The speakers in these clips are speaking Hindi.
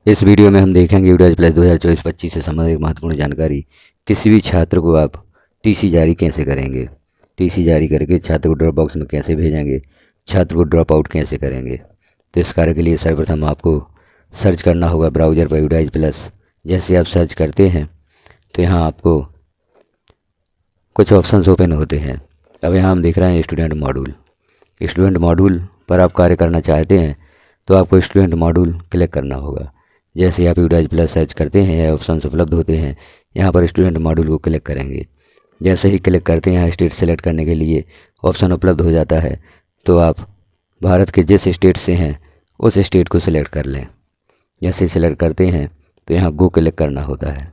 इस वीडियो में हम देखेंगे यूडाइज प्लस 2024-25 से संबंधित महत्वपूर्ण जानकारी। किसी भी छात्र को आप टीसी जारी कैसे करेंगे, टीसी जारी करके छात्र को ड्रॉप बॉक्स में कैसे भेजेंगे, छात्र को ड्रॉप आउट कैसे करेंगे। तो इस कार्य के लिए सर्वप्रथम आपको सर्च करना होगा ब्राउज़र पर यूडाइज प्लस। जैसे आप सर्च करते हैं तो यहाँ आपको कुछ ऑप्शंस ओपन होते हैं। अब यहाँ हम देख रहे हैं स्टूडेंट मॉड्यूल। स्टूडेंट मॉड्यूल पर आप कार्य करना चाहते हैं तो आपको स्टूडेंट मॉड्यूल क्लिक करना होगा। जैसे आप यूडाइज प्लस सर्च करते हैं या ऑप्शंस उपलब्ध होते हैं, यहाँ पर स्टूडेंट मॉड्यूल को क्लिक करेंगे। जैसे ही क्लिक करते हैं यहाँ स्टेट सेलेक्ट करने के लिए ऑप्शन उपलब्ध हो जाता है। तो आप भारत के जिस स्टेट से हैं उस स्टेट को सिलेक्ट कर लें। जैसे ही सिलेक्ट करते हैं तो यहाँ गो क्लिक करना होता है।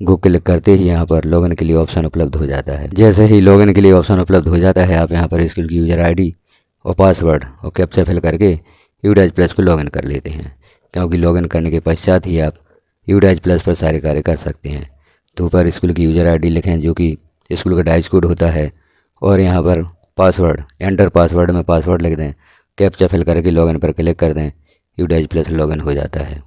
गो क्लिक करते ही यहाँ पर लॉगिन के लिए ऑप्शन उपलब्ध हो जाता है। जैसे ही लॉगिन के लिए ऑप्शन उपलब्ध हो जाता है, आप यहाँ पर स्कूल की यूज़र आईडी और पासवर्ड और कैप्चा फिल करके यूडाइज प्लस को लॉगिन कर लेते हैं, क्योंकि लॉगिन करने के पश्चात ही आप यूडाइज प्लस पर सारे कार्य कर सकते हैं। तो ऊपर स्कूल की यूज़र आईडी लिखें जो कि स्कूल का डाइस कोड होता है, और यहाँ पर पासवर्ड एंटर पासवर्ड में पासवर्ड लिख दें, कैप्चा फिल करके लॉगिन पर क्लिक कर दें। यूडाइज प्लस लॉगिन हो जाता है।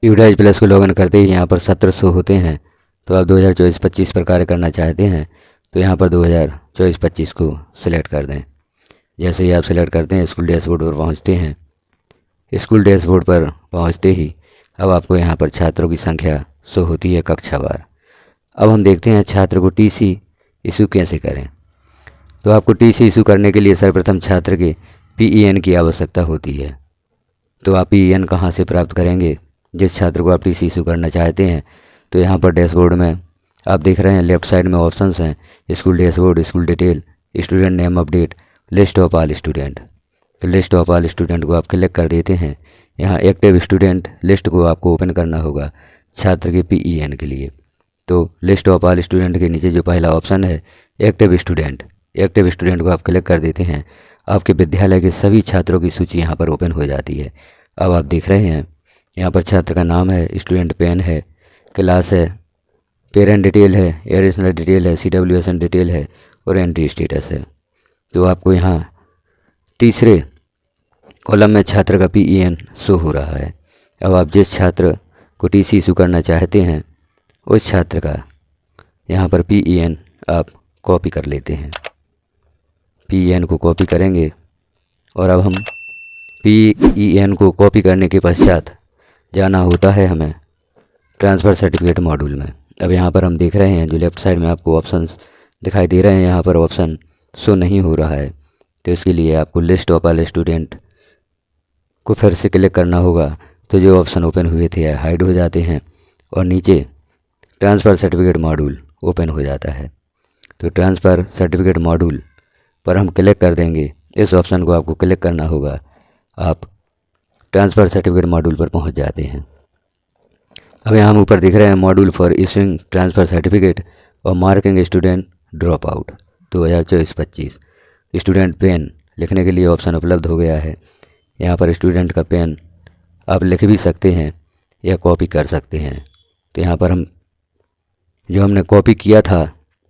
यूडाइज प्लस को लॉगिन करते ही यहाँ पर सत्र शो होते हैं। तो आप 2024-25 पर कार्य करना चाहते हैं तो यहाँ पर 2024-25 को सिलेक्ट कर दें। जैसे ही आप सिलेक्ट करते हैं स्कूल डैशबोर्ड पर पहुँचते हैं। स्कूल डैशबोर्ड पर पहुँचते ही अब आपको यहाँ पर छात्रों की संख्या शो होती है कक्षावार। अब हम देखते हैं छात्र को टीसी इशू कैसे करें। तो आपको टीसी इशू करने के लिए सर्वप्रथम छात्र के पीईएन की आवश्यकता होती है। तो आप पीईएन कहाँ से प्राप्त करेंगे? जिस छात्र को आप टीसी इशू करना चाहते हैं तो यहाँ पर डैशबोर्ड में आप देख रहे हैं लेफ्ट साइड में ऑप्शंस हैं, school dashboard, school detail, student name update, list of all student. तो लिस्ट ऑफ ऑल स्टूडेंट को आप क्लिक कर देते हैं। यहाँ एक्टिव स्टूडेंट लिस्ट को आपको ओपन करना होगा छात्र के पीईएन के लिए। तो लिस्ट ऑफ ऑल स्टूडेंट के नीचे जो पहला ऑप्शन है एक्टिव स्टूडेंट को आप क्लिक कर देते हैं। आपके विद्यालय के सभी छात्रों की सूची यहाँ पर ओपन हो जाती है। अब आप देख रहे हैं यहाँ पर छात्र का नाम है, स्टूडेंट पेन है, क्लास है, पेरेंट डिटेल है, एडिशनल डिटेल है, CWSN डिटेल है और एंट्री स्टेटस है। तो आपको यहाँ तीसरे कॉलम में छात्र का पीईएन शो हो रहा है। अब आप जिस छात्र को टीसी इशू करना चाहते हैं उस छात्र का यहाँ पर पीईएन आप कॉपी कर लेते हैं। पीईएन को कॉपी करेंगे और अब हम पीईएन को कॉपी करने के पश्चात जाना होता है हमें ट्रांसफ़र सर्टिफिकेट मॉड्यूल में। अब यहाँ पर हम देख रहे हैं जो लेफ़्ट साइड में आपको ऑप्शंस दिखाई दे रहे हैं, यहाँ पर ऑप्शन शो नहीं हो रहा है। तो इसके लिए आपको लिस्ट ऑफ ऑल स्टूडेंट को फिर से क्लिक करना होगा। तो जो ऑप्शन ओपन हुए थे हाइड हो जाते हैं और नीचे ट्रांसफ़र सर्टिफिकेट मॉड्यूल ओपन हो जाता है। तो ट्रांसफ़र सर्टिफिकेट मॉड्यूल पर हम क्लिक कर देंगे। इस ऑप्शन को आपको क्लिक करना होगा। आप ट्रांसफ़र सर्टिफिकेट मॉड्यूल पर पहुंच जाते हैं। अब यहाँ हम ऊपर दिख रहे हैं module for issuing transfer certificate और marking student drop out 2024-25। Student pen लिखने के लिए ऑप्शन उपलब्ध हो गया है। यहाँ पर स्टूडेंट का पेन आप लिख भी सकते हैं या कॉपी कर सकते हैं। तो यहाँ पर हम जो हमने कॉपी किया था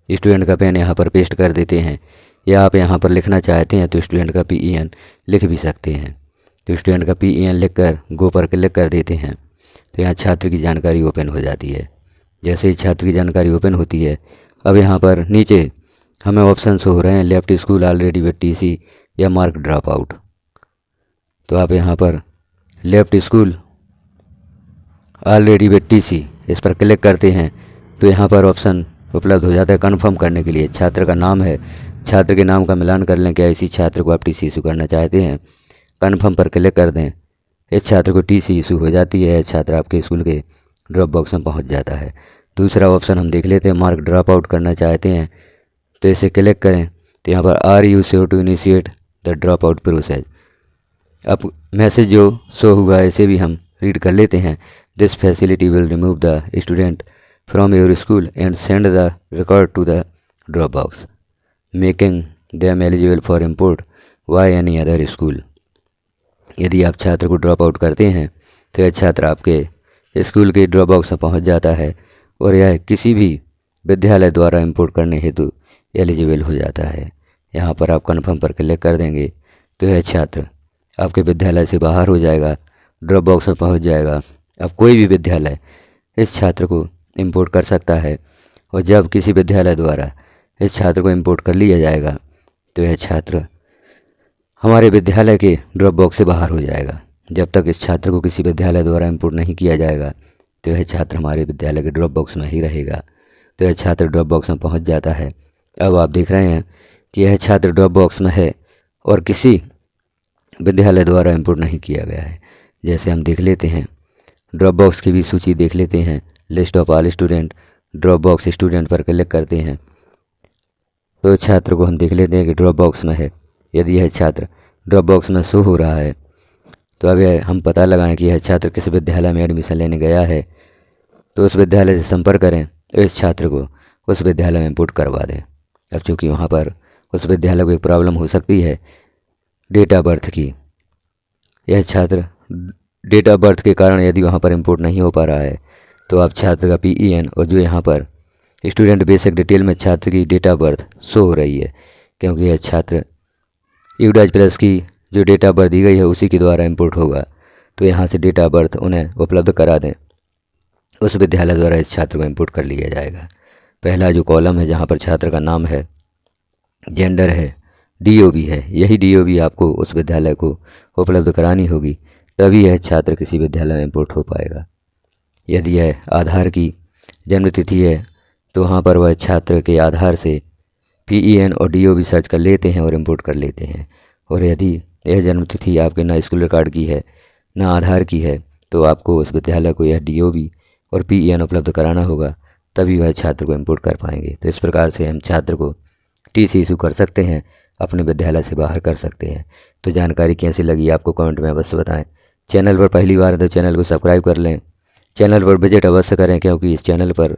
स्टूडेंट का पेन यहाँ पर पेस्ट कर देते हैं, या आप यहाँ पर लिखना चाहते हैं तो स्टूडेंट का पीईएन लिख भी सकते हैं। तो स्टूडेंट का पीईएन लिखकर गो पर क्लिक कर देते हैं। तो यहाँ छात्र की जानकारी ओपन हो जाती है। जैसे ही छात्र की जानकारी ओपन होती है, अब यहाँ पर नीचे हमें ऑप्शंस हो रहे हैं left school already with TC या मार्क ड्रॉप आउट। तो आप यहाँ पर left school already with TC इस पर क्लिक करते हैं। तो यहाँ पर ऑप्शन उपलब्ध हो जाता है कन्फर्म करने के लिए। छात्र का नाम है, छात्र के नाम का मिलान कर लें क्या इसी छात्र को आप टीसी इशू करना चाहते हैं। कन्फर्म पर क्लिक कर दें। इस छात्र को टीसी इशू हो जाती है। छात्र आपके स्कूल के ड्रॉप बॉक्स में पहुंच जाता है। दूसरा ऑप्शन हम देख लेते हैं, मार्क ड्रॉप आउट करना चाहते हैं तो इसे क्लिक करें। तो यहाँ पर are you sure to initiate the drop out process. अब मैसेज जो शो हुआ है इसे भी हम रीड कर लेते हैं। This facility will remove the student from your school and send the record to the drop box, making them eligible for import by any other school. यदि आप छात्र को ड्रॉप आउट करते हैं तो यह छात्र आपके स्कूल के ड्रॉप बॉक्स में पहुंच जाता है और यह किसी भी विद्यालय द्वारा इंपोर्ट करने हेतु एलिजिबल हो जाता है। यहाँ पर आप कन्फर्म पर क्लिक कर देंगे तो यह छात्र आपके विद्यालय से बाहर हो जाएगा, ड्रॉप बॉक्स में पहुँच जाएगा अब कोई भी विद्यालय इस छात्र को इंपोर्ट कर सकता है, और जब किसी विद्यालय द्वारा इस छात्र को इंपोर्ट कर लिया जाएगा तो यह छात्र हमारे विद्यालय के ड्रॉप बॉक्स से बाहर हो जाएगा। जब तक इस छात्र को किसी विद्यालय द्वारा इंपोर्ट नहीं किया जाएगा तो यह छात्र हमारे विद्यालय के ड्रॉप बॉक्स में ही रहेगा। तो यह छात्र ड्रॉप बॉक्स में पहुंच जाता है। अब आप देख रहे हैं कि यह छात्र ड्रॉप बॉक्स में है और किसी विद्यालय द्वारा इंपोर्ट नहीं किया गया है। जैसे हम देख लेते हैं, ड्रॉप बॉक्स की भी सूची देख लेते हैं। List of all student, drop box student पर क्लिक करते हैं तो छात्र को हम देख लेते हैं कि ड्रॉप बॉक्स में है। यदि यह छात्र ड्रॉप बॉक्स में शो हो रहा है तो अब हम पता लगाएं कि यह छात्र किस विद्यालय में एडमिशन लेने गया है, तो उस विद्यालय से संपर्क करें और इस छात्र को उस विद्यालय में इंपोर्ट करवा दें। अब चूँकि वहाँ पर उस विद्यालय को एक प्रॉब्लम हो सकती है डेट ऑफ बर्थ की, यह छात्र डेट ऑफ बर्थ के कारण यदि वहाँ पर इंपोर्ट नहीं हो पा रहा है तो आप छात्र का PEN और जो यहाँ पर स्टूडेंट बेसिक डिटेल में छात्र की डेट ऑफ बर्थ शो हो रही है, क्योंकि यह छात्र UDAS+ की जो डेट ऑफ बर्थ दी गई है उसी के द्वारा इंपोर्ट होगा। तो यहाँ से डेट ऑफ बर्थ उन्हें उपलब्ध करा दें, उस विद्यालय द्वारा इस छात्र को इंपोर्ट कर लिया जाएगा। पहला जो कॉलम है जहाँ पर छात्र का नाम है, जेंडर है, DOB है, यही DOB आपको उस विद्यालय को उपलब्ध करानी होगी, तभी यह छात्र किसी विद्यालय में इंपोर्ट हो पाएगा। यदि यह आधार की जन्मतिथि है तो वहाँ पर वह छात्र के आधार से PEN और DOB सर्च कर लेते हैं और इंपोर्ट कर लेते हैं। और यदि यह जन्मतिथि आपके ना स्कूल रिकॉर्ड की है ना आधार की है तो आपको उस विद्यालय को यह DOB और PEN उपलब्ध कराना होगा, तभी वह छात्र को इंपोर्ट कर पाएंगे। तो इस प्रकार से हम छात्र को TC इशू कर सकते हैं, अपने विद्यालय से बाहर कर सकते हैं। तो जानकारी कैसी लगी आपको कमेंट में अवश्य बताएं। चैनल पर पहली बार है तो चैनल को सब्सक्राइब कर लें, चैनल पर विजिट अवश्य करें, क्योंकि इस चैनल पर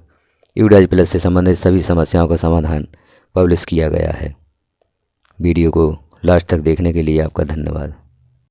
UDAS+ से संबंधित सभी समस्याओं का समाधान पब्लिश किया गया है। वीडियो को लास्ट तक देखने के लिए आपका धन्यवाद।